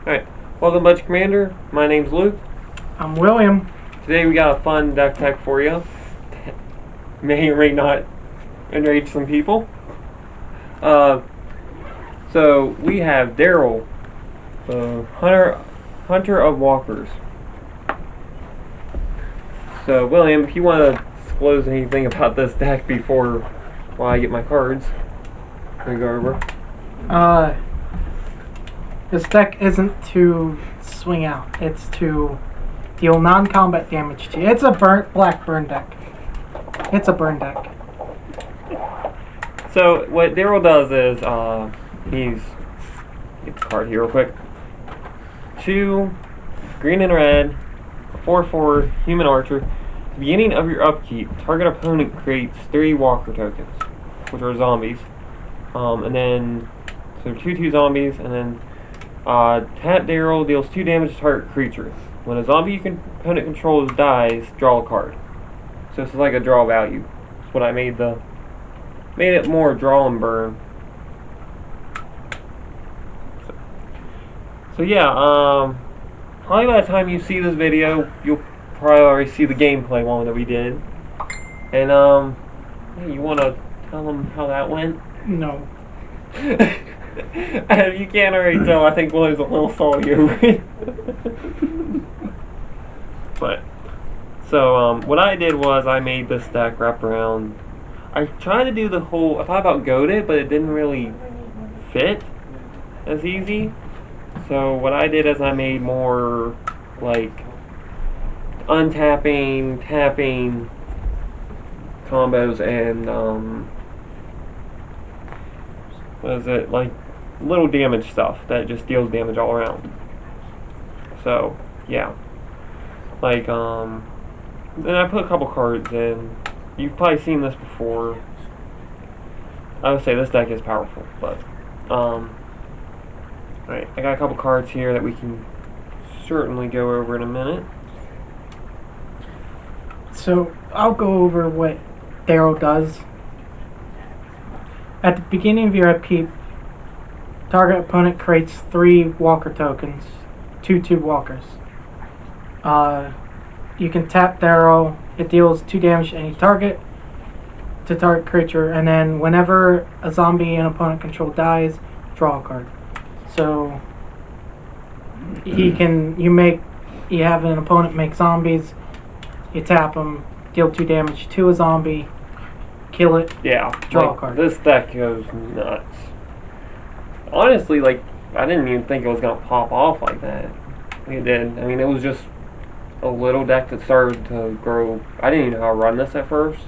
Alright, welcome Budget Commander. My name's Luke. I'm William. Today we got a fun deck tech for you. May or may not enrage some people. So we have Daryl, Hunter of Walkers. So William, if you want to disclose anything about this deck before while I get my cards, we go over. This deck isn't to swing out. It's to deal non-combat damage to you. It's a black burn deck. It's a burn deck. So what Daryl does is get the card here real quick. 2 green and red, 4/4 human archer. At the beginning of your upkeep, target opponent creates 3 walker tokens, which are zombies. And then so 2/2 zombies, and then tap Daryl deals 2 damage to target creature. When a zombie opponent controls dies, draw a card. So it's like a draw value. That's what I made it more draw and burn. So yeah, probably by the time you see this video, you'll probably already see the gameplay one that we did. And hey, you want to tell them how that went? No. If you can't already tell, I think Willow's a little salty over it. But so what I did was I made this deck wrap around. I tried to do the whole. I thought about goaded, but it didn't really fit as easy. So what I did is I made more like untapping, tapping combos and what is it, like little damage stuff that just deals damage all around. So yeah, like then I put a couple cards in. You've probably seen this before. I would say this deck is powerful, but alright, I got a couple cards here that we can certainly go over in a minute. So I'll go over what Daryl does. At the beginning of your upkeep, target opponent creates 3 walker tokens, 2/2 walkers. You can tap Daryl. It deals 2 damage to any target creature, and then whenever a zombie an opponent control dies, draw a card. So you have an opponent make zombies, you tap them, deal 2 damage to a zombie, kill it, yeah, draw like, a card. This deck goes nuts. Honestly, like, I didn't even think it was gonna pop off like that. It did. I mean, it was just a little deck that started to grow. I didn't even know how to run this at first.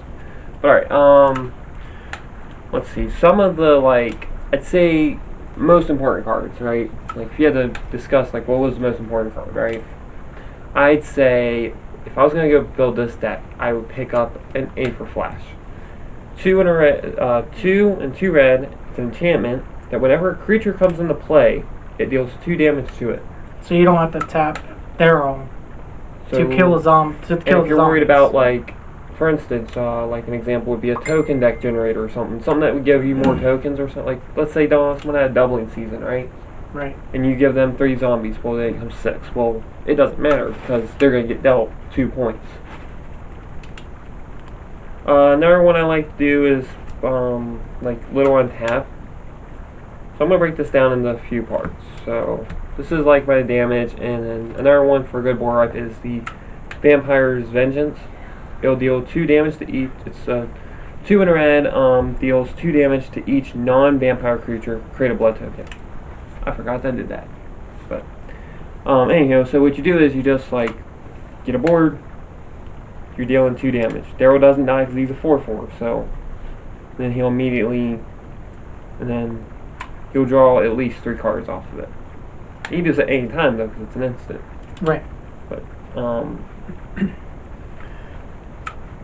But alright, let's see. Some of the, like, I'd say most important cards, right? Like, if you had to discuss, like, what was the most important card, right? I'd say, if I was gonna go build this deck, I would pick up an A for Flash. 2 and a red, 2 and 2 red. It's an enchantment that whenever a creature comes into play, it deals 2 damage to it. So you don't have to tap Daryl to kill a zombie. If you're worried about, like, for instance, like an example would be a token deck generator or something that would give you more tokens or something. Like, let's say someone had a doubling season, right? Right. And you give them 3 zombies, well, they become 6. Well, it doesn't matter because they're going to get dealt 2 points. Another one I like to do is like little untap. So I'm going to break this down into a few parts. So this is like by the damage, and then another one for good board wipe is the Vampire's Vengeance. It'll deal 2 damage to each. It's 2 in a red. Deals 2 damage to each non-vampire creature. Create a blood token. I forgot that I did that. But anyhow, so what you do is you just like get a board. You're dealing 2 damage. Daryl doesn't die because he's a 4/4. So then he'll immediately, and then he'll draw at least 3 cards off of it. He does it any time though, because it's an instant. Right. But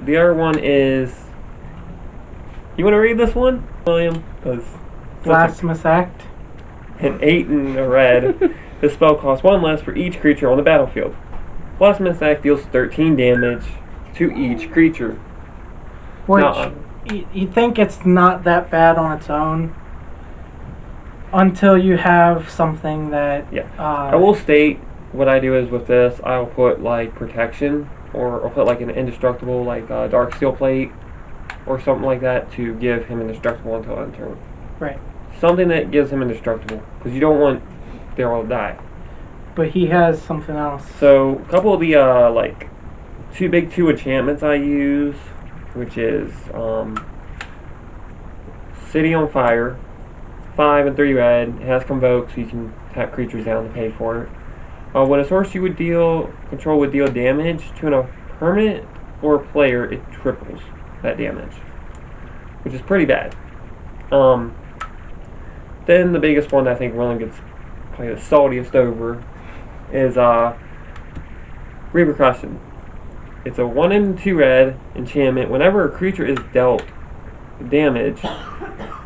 the other one is. You want to read this one, William? Blasphemous Act. An 8 in a red. This spell costs 1 less for each creature on the battlefield. Blasphemous Act deals 13 damage to each creature. Which you think it's not that bad on its own, until you have something that. Yeah. I will state what I do is with this, I'll put like protection, or I'll put like an indestructible, like dark steel plate, or something like that to give him indestructible until end turn. Right. Something that gives him indestructible, because you don't want Daryl to die. But he has something else. So a couple of the like two enchantments I use, which is City on Fire, 5 and 3 red. It has Convoke, so you can tap creatures down to pay for it. When a source you would control would deal damage to a permanent or a player, it triples that damage, which is pretty bad. Then the biggest one that I think really gets probably the saltiest over is Repercussion. It's a 1 and 2 red enchantment. Whenever a creature is dealt damage,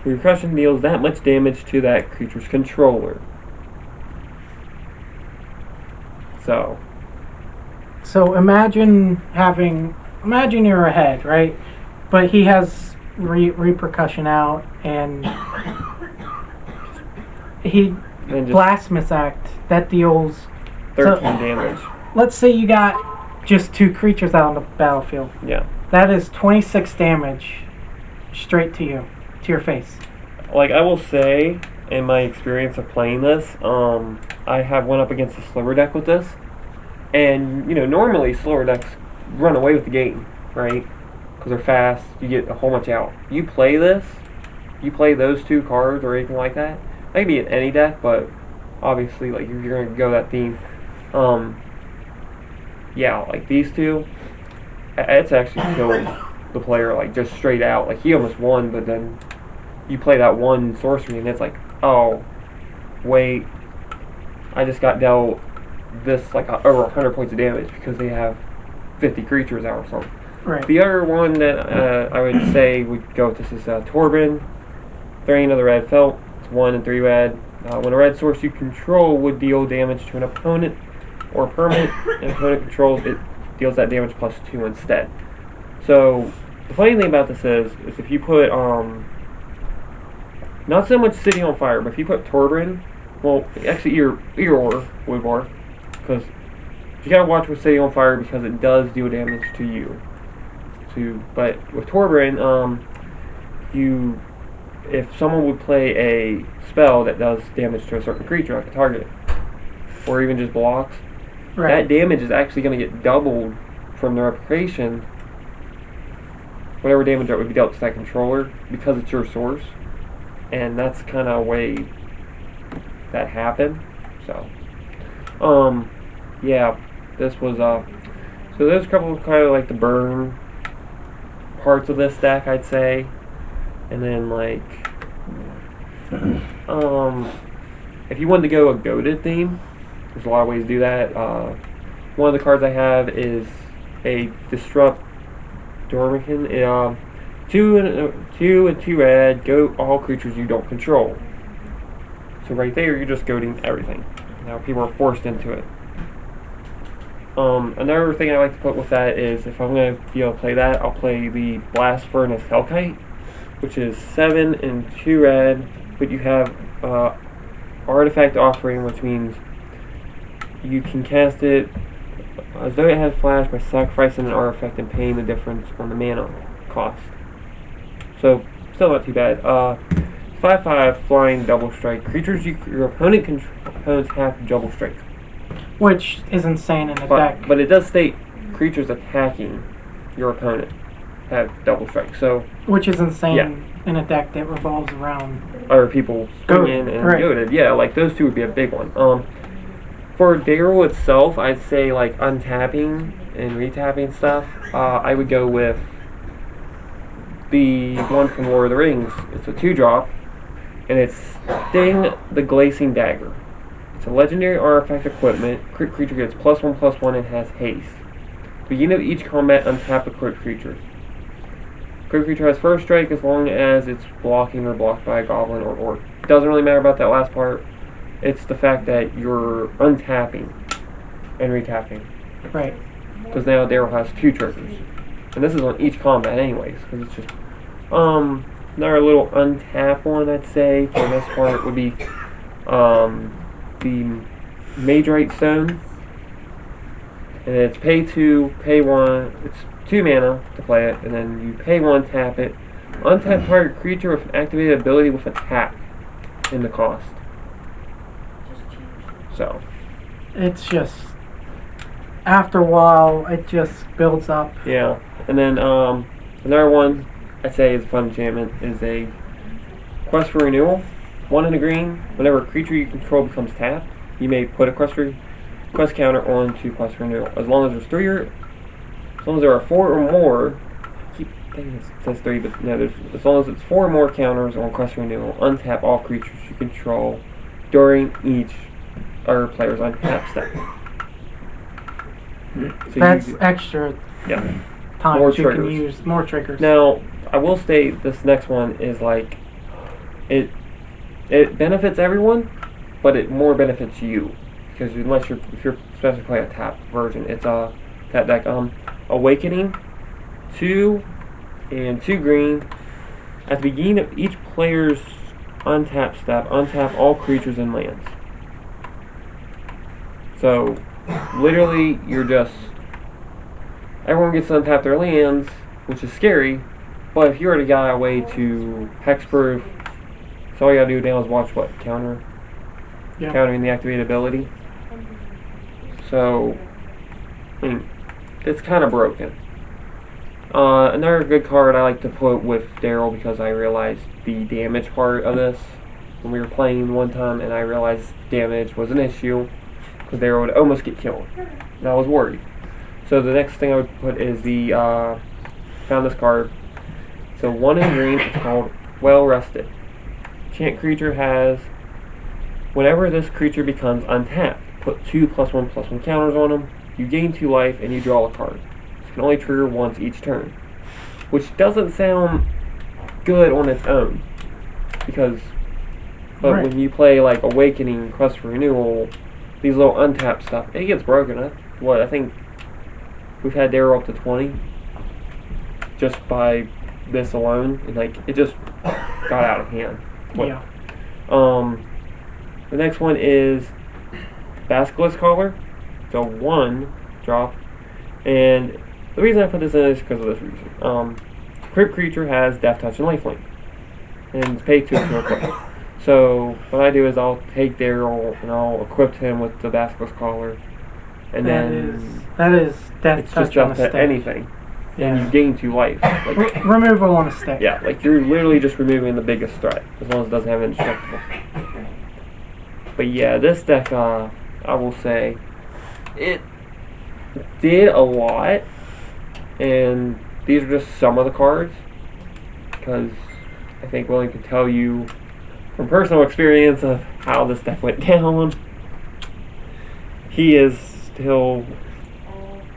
Repercussion deals that much damage to that creature's controller. So imagine you're ahead, right? But he has Repercussion out, and he Blasphemous Act that deals 13 damage. Let's say you got just 2 creatures out on the battlefield. Yeah. That is 26 damage straight to you, to your face. Like I will say, in my experience of playing this, I have went up against a slower deck with this, and normally slower decks run away with the game, right? Because they're fast, you get a whole bunch out. You play this, you play those 2 cards or anything like that. That could be in any deck, but obviously, like if you're gonna go that theme, yeah, like these 2, it's actually killed the player like just straight out. Like he almost won, but then you play that one sorcery, and it's like, oh, wait, I just got dealt this like over 100 points of damage because they have 50 creatures out or something. Right. The other one that I would say would go with this is Torben, 3 of the red felt. It's 1 and 3 red. When a red source you control would deal damage to an opponent or permanent, and opponent controls, it deals that damage plus 2 instead. So the funny thing about this is if you put not so much City on Fire, but if you put Torben, well, actually either or, because you gotta watch with City on Fire because it does deal damage to you. But with Torben, if someone would play a spell that does damage to a certain creature, like a target, or even just blocks, right, that damage is actually going to get doubled from the replication, whatever damage that would be dealt to that controller, because it's your source. And that's kind of a way that happened. So, yeah, this was, so there's a couple of kind of like the burn parts of this deck, I'd say. And then like, if you wanted to go a goated theme, there's a lot of ways to do that. One of the cards I have is a Disrupt Dormican. 2 and 2 red, goat all creatures you don't control. So right there, you're just goating everything. Now people are forced into it. Another thing I like to put with that is if I'm going to be able to play that, I'll play the Blast Furnace Hellkite, which is 7 and 2 red, but you have Artifact Offering, which means you can cast it as though it had flash by sacrificing an artifact and paying the difference on the mana cost. So, still not too bad. 5/5 flying double strike. Creatures your opponents have double strike. Which is insane in the deck. But it does state creatures attacking your opponent have double strike. So which is insane in a deck that revolves around other people swinging and goaded. Yeah, like those 2 would be a big one. For Daryl itself, I'd say like untapping and retapping stuff. I would go with the one from Lord of the Rings. It's a 2-drop, and it's Sting the Glazing Dagger. It's a legendary artifact equipment. Crit creature gets +1/+1 and has haste. Beginning of each combat, untap a crit creature. Crit creature has first strike as long as it's blocking or blocked by a goblin or orc. It doesn't really matter about that last part. It's the fact that you're untapping and retapping. Right. Because now Daryl has 2 triggers. And this is on each combat anyways, because it's just... Another little untap one, I'd say, for this part would be the Magerite Stone. And it's pay 2, pay 1. It's 2 mana to play it, and then you pay 1, tap it. Untap target creature with an activated ability with a tap in the cost. So. It's just, after a while, it just builds up. Yeah. And then another one I'd say is a fun enchantment is a Quest for Renewal. 1 in a green. Whenever a creature you control becomes tapped, you may put a quest counter onto Quest for Renewal. As long as there are 4 or more. I keep thinking it says 3, but no, as long as it's 4 or more counters on Quest for Renewal, untap all creatures you control during each other player's untap step. So that's extra. Yeah. Times More you triggers. can use more triggers. Now, I will state this next one is like it benefits everyone, but it more benefits you because if you're especially playing a tap version, it's a tap deck. Awakening, 2 and 2 green. At the beginning of each player's untap step, untap all creatures and lands. So, literally, everyone gets to untap their lands, which is scary, but if you already got a way to hexproof, so all you gotta do now is watch what? Countering the activated ability. So, I mean, it's kind of broken. Another good card I like to put with Daryl because I realized the damage part of this when we were playing one time, and I realized damage was an issue because Daryl would almost get killed, and I was worried. So the next thing I would put is the found this card. So 1 in green. It's called Well Rested. Enchant creature has whenever this creature becomes untapped, put 2 +1/+1 counters on them. You gain 2 life and you draw a card. This can only trigger once each turn, which doesn't sound good on its own but when you play like Awakening, Quest for Renewal, these little untapped stuff, it gets broken. I think we've had Daryl up to 20 just by this alone, and like it just got out of hand. Yeah. The next one is Basilisk Collar. It's a 1 drop, and the reason I put this in is because of this reason. Crypt creature has Death Touch and Lifelink, and it's paid 2 to equip. So what I do is I'll take Daryl and I'll equip him with the Basilisk Collar, and that is Death it's Touch just on a death to stick. anything, and Yeah. you gain 2 life. Like, Removal on a stick. yeah, like you're literally just removing the biggest threat as long as it doesn't have indestructible. But yeah, this deck, I will say, it did a lot, and these are just some of the cards, because I think William can tell you from personal experience of how this deck went down. He is still,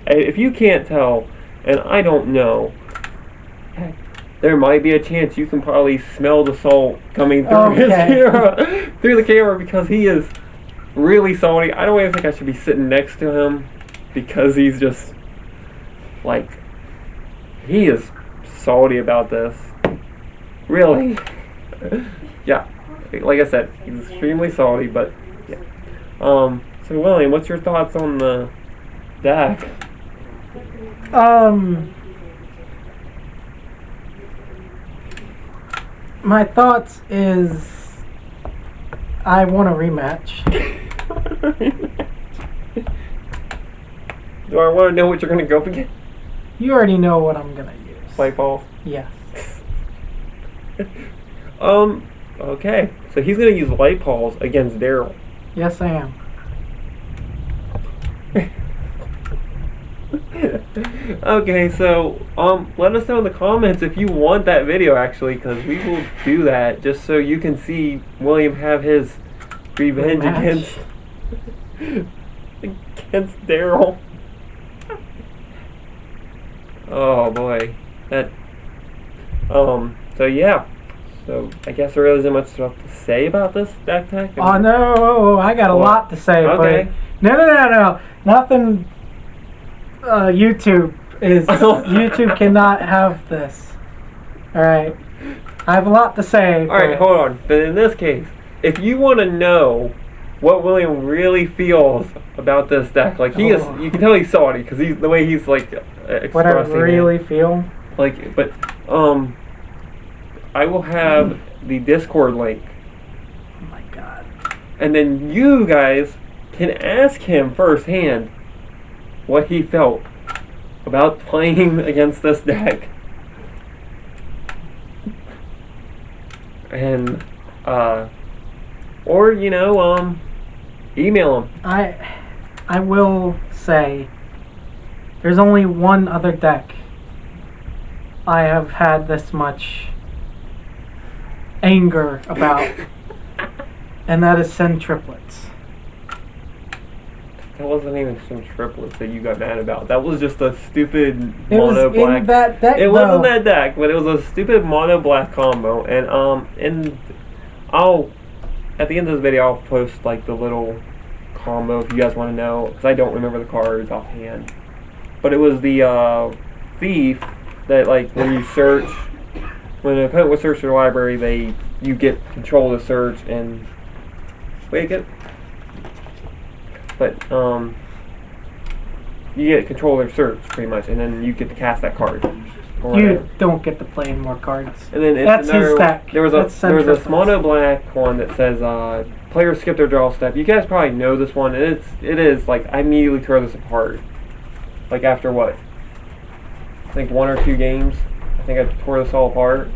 if you can't tell, and I don't know, there might be a chance you can probably smell the salt coming through his camera, through the camera, because he is really salty. I don't even think I should be sitting next to him because he's just like, he is salty about this. Really? Yeah. Like I said, he's extremely salty, but yeah. So William, what's your thoughts on the deck? My thoughts is I want a rematch. Do I want to know what you're going to go up against? You already know what I'm gonna use. Light balls? Yes. Okay. So he's going to use light balls against Daryl. Yes, I am. Okay, so let us know in the comments if you want that video, actually, because we will do that just so you can see William have his revenge Rematch. against Daryl. Oh boy, that. So yeah, so I guess there really isn't much stuff to say about this deck tech. Oh no, I got a lot to say. Okay. But no, nothing. YouTube cannot have this. All right. I have a lot to say. Alright, hold on. But in this case, if you want to know what William really feels about this deck, like he is, you can tell he's salty because he's the way he's like expressing what I really feel. Like, but I will have the Discord link, Oh my god. and then you guys can ask him firsthand what he felt about playing against this deck. And or email him. I will say there's only one other deck I have had this much anger about, and that is Send Triplets. That wasn't even some triplets that you got mad about. That was just a stupid It was mono black. in that deck. It wasn't though. that deck, but it was a stupid mono black combo. And I'll at the end of this video I'll post like the little combo if you guys want to know, because I don't remember the cards offhand. But it was the thief that, like, when you search, when an opponent would search your library, you get control of the search and you get control of their search pretty much, and then you get to cast that card. You don't get to play any more cards. And then That's his deck. There was That's a mono black one that says players skip their draw step. You guys probably know this one, and it is like I immediately tore this apart. Like after what? I think 1 or 2 games. I think I tore this all apart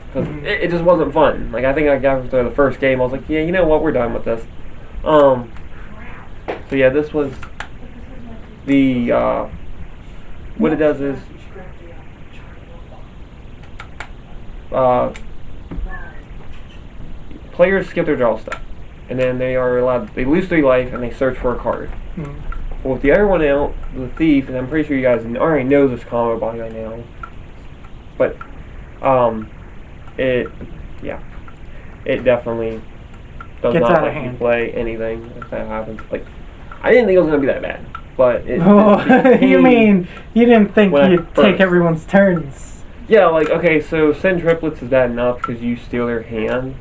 because it just wasn't fun. Like I think I got after the first game, I was like, yeah, you know what, we're done with this. So yeah, this was the what it does is players skip their draw step, and then they lose 3 life and they search for a card. Well, with the other one out, the thief, and I'm pretty sure you guys already know this combo by now, but it definitely does Gets not out of let you hand. play anything if that happens. Like, I didn't think it was gonna be that bad, but it You mean you didn't think when I you'd take first- everyone's turns? Yeah, like, okay, so Send Triplets is bad enough because you steal their hand.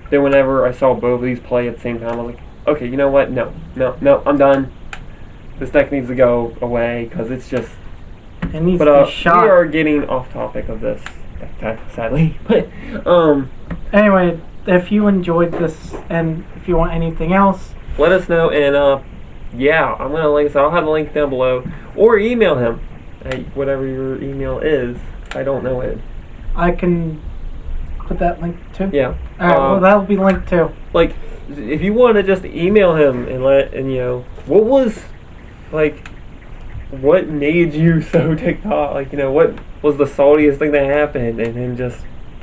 Then whenever I saw both of these play at the same time, I was like, okay, you know what? No, I'm done. This deck needs to go away because it's just... It needs But to be we shot. are getting off topic of this deck, sadly. But, Anyway, if you enjoyed this and if you want anything else, let us know, and, yeah, I'm going to link, so I'll have the link down below. Or email him at whatever your email is. I don't know it. I can put that link too. Yeah. Alright, well that'll be linked too. Like, if you want to just email him and what made you so ticked off? Like, what was the saltiest thing that happened? And then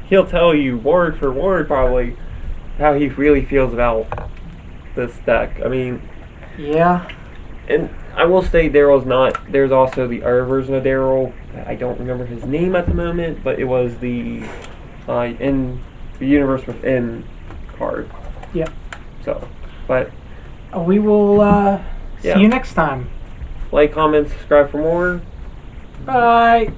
he'll tell you word for word probably how he really feels about this deck. I mean, Yeah. and I will say there's also the other version of Daryl. I don't remember his name at the moment, but it was the in the universe within card. Yeah. So, but We will Yeah. see you next time. like, comment, subscribe for more. Bye.